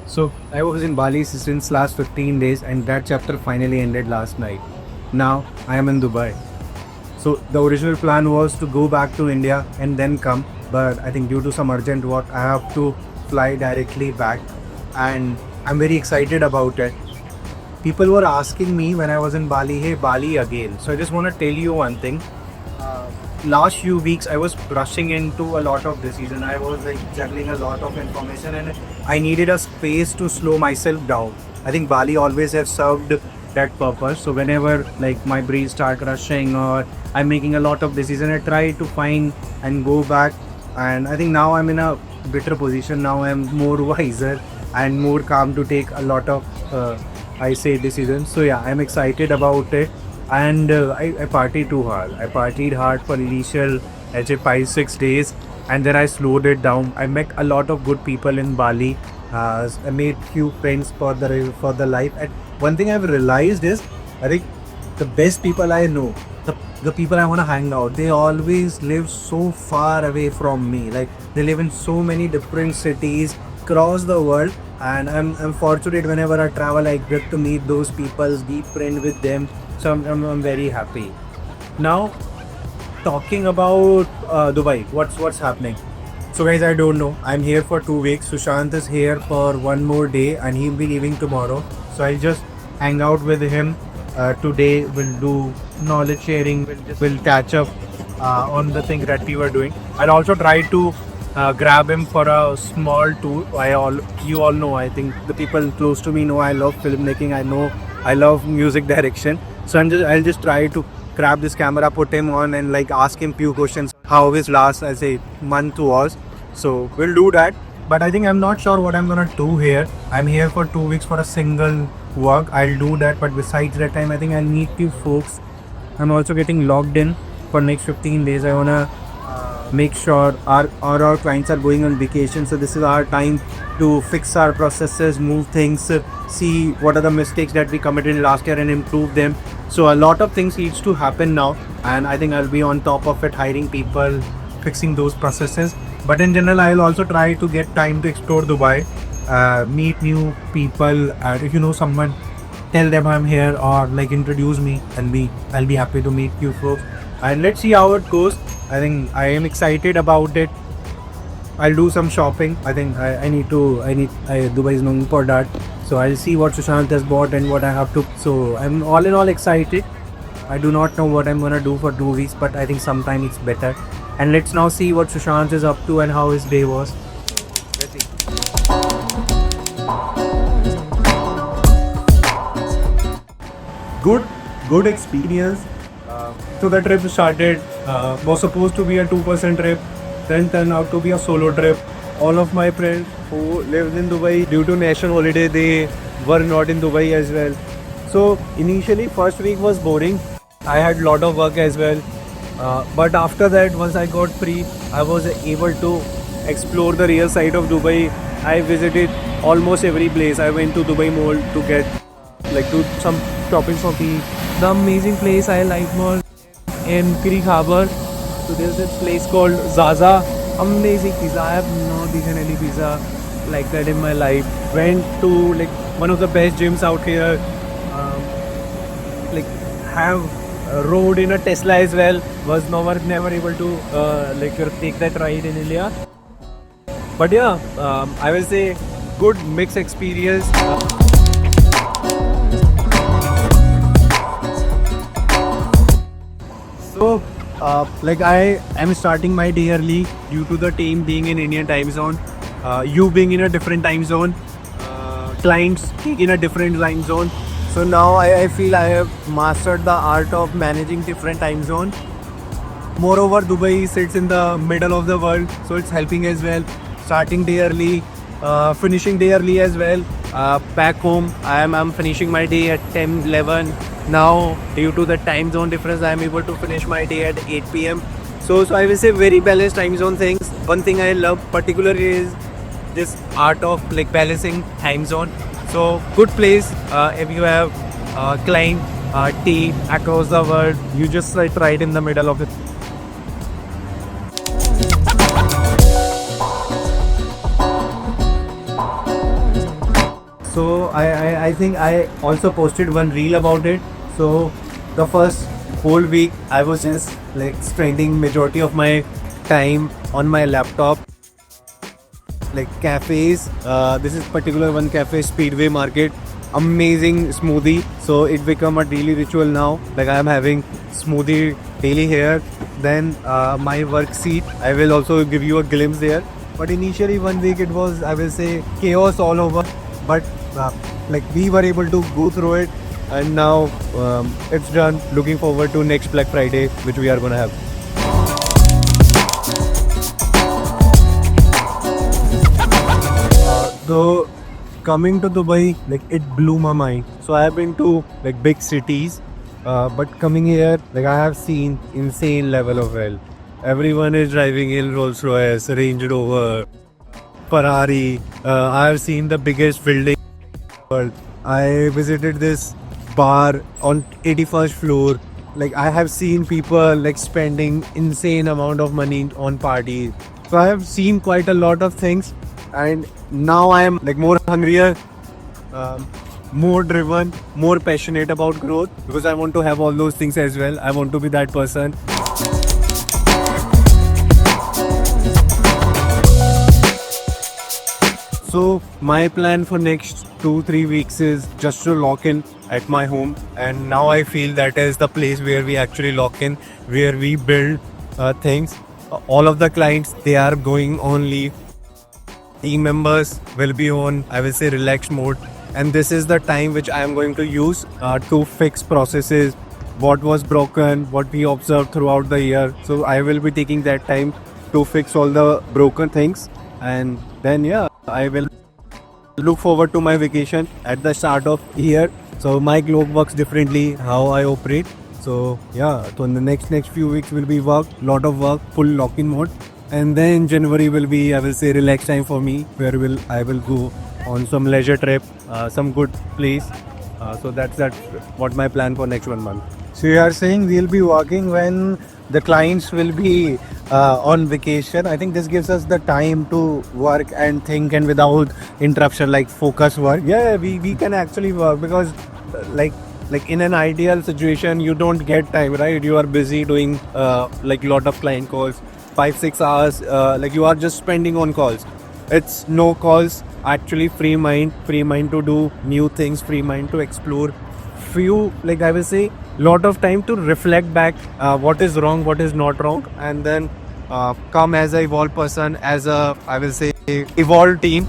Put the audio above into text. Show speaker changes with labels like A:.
A: So I was in Bali since last 15 days and that chapter finally ended last night. Now I am in Dubai. So the original plan was to go back to India and then come, but I think due to some urgent work I have to fly directly back and I'm very excited about it. People were asking me when I was in Bali, hey, Bali again. So I just want to tell you one thing. Last few weeks I was rushing into a lot of decision. I was like juggling a lot of information and I needed a space to slow myself down. I think Bali always have served that purpose. So whenever like my brain start rushing or I'm making a lot of decision, I try to find and go back. And I think now I'm in a better position. Now I'm more wiser and more calm to take a lot of I say decisions. So yeah, I'm excited about it. And I partied too hard. I partied hard for initial, let's say 5-6 days, and then I slowed it down. I met a lot of good people in Bali. I made few friends for the life. And one thing I've realized is, I think the best people I know, the people I want to hang out, they always live so far away from me. Like they live in so many different cities across the world, and I'm fortunate whenever I travel, I get to meet those people, be friend with them. So I'm very happy. Now talking about Dubai, what's happening? So guys, I don't know. I'm here for 2 weeks. Sushant is here for one more day, and he'll be leaving tomorrow. So I'll just hang out with him. Today we'll do knowledge sharing. We'll catch up on the things that we were doing. I'll also try to grab him for a small tour. You all know. I think the people close to me know I love filmmaking. I know I love music direction. So I'll just try to grab this camera, put him on, and like ask him few questions. How his last, I say, month was. So we'll do that. But I think I'm not sure what I'm gonna do here. I'm here for 2 weeks for a single work. I'll do that. But besides that time, I think I'll meet few folks. I'm also getting logged in for next 15 days. I wanna make sure our clients are going on vacation, so this is our time to fix our processes, move things, see what are the mistakes that we committed last year and improve them. So a lot of things needs to happen now, and I think I'll be on top of it, hiring people, fixing those processes. But in general, I'll also try to get time to explore Dubai, meet new people. If you know someone, tell them I'm here or like introduce me, and I'll be happy to meet you folks. And let's see how it goes. I think I am excited about it. I'll do some shopping. I think Dubai is known for that. So I'll see what Sushant has bought and what I have to. So I'm all in all excited. I do not know what I'm gonna do for 2 weeks, but I think sometime it's better. And let's now see what Sushant is up to and how his day was. Let's see. Good experience. So the trip started, was supposed to be a 2% trip, then turned out to be a solo trip. All of my friends who lived in Dubai, due to national holiday, they were not in Dubai as well. So initially first week was boring. I had a lot of work as well. But after that, once I got free, I was able to explore the real side of Dubai. I visited almost every place. I went to Dubai Mall to get do some shopping for me. The amazing place I like more in Creek Harbor. So there's this place called Zaza. Amazing pizza. I have not eaten any pizza like that in my life. Went to one of the best gyms out here. Have rode in a Tesla as well. Was never able to take that ride in India. But yeah, I will say good mixed experience. So, I am starting my day early due to the team being in Indian time zone, you being in a different time zone, clients in a different time zone. So now I feel I have mastered the art of managing different time zones. Moreover, Dubai sits in the middle of the world, so it's helping as well. Starting day early, finishing day early as well. Back home, I'm finishing my day at 10-11. Now, due to the time zone difference, I am able to finish my day at 8 p.m. So I will say very balanced time zone things. One thing I love particularly is this art of balancing time zone. So good place if you have client
B: tea across the world. You just sit right in the middle of it.
A: So I think I also posted one reel about it. So the first whole week I was just like spending majority of my time on my laptop, like cafes. This is particular one cafe, Speedway Market. Amazing smoothie. So it become a daily ritual now. Like I am having smoothie daily here. Then my work seat. I will also give you a glimpse there. But initially 1 week it was, I will say, chaos all over. But like we were able to go through it, and now it's done. Looking forward to next Black Friday, which we are gonna have. So coming to Dubai, like it blew my mind. So I have been to like big cities, but coming here, like I have seen insane level of wealth. Everyone is driving in Rolls Royce, Range Rover, Ferrari. I have seen the biggest building in the world. I visited this bar on 81st floor. Like I have seen people like spending insane amount of money on parties. So I have seen quite a lot of things, and now I am like more hungrier, more driven, more passionate about growth, because I want to have all those things as well. I want to be that person. So my plan for next 2-3 weeks is just to lock in at my home, and now I feel that is the place where we actually lock in, where we build things. All of the clients, they are going on leave. Team members will be on, I will say, relaxed mode, and this is the time which I am going to use to fix processes, what was broken, what we observed throughout the year. So I will be taking that time to fix all the broken things, and then yeah, I will look forward to my vacation at the start of year. So my clock works differently how I operate. So yeah, so in the next few weeks will be work, lot of work, full lock-in mode, and then January will be, I will say, relax time for me, where I will go on some leisure trip, some good place. So that's what my plan for next 1 month.
C: So you are saying we'll be working when the clients will be on vacation. I think this gives us the time to work and think, and without interruption, like focus work.
A: Yeah, we can actually work, because like in an ideal situation you don't get time, right? You are busy doing like lot of client calls, 5-6 hours, like you are just spending on calls. It's no calls, actually free mind to do new things, free mind to explore few, like I will say, lot of time to reflect back what is wrong, what is not wrong, and then come as a evolved person, as a, I will say, evolved team,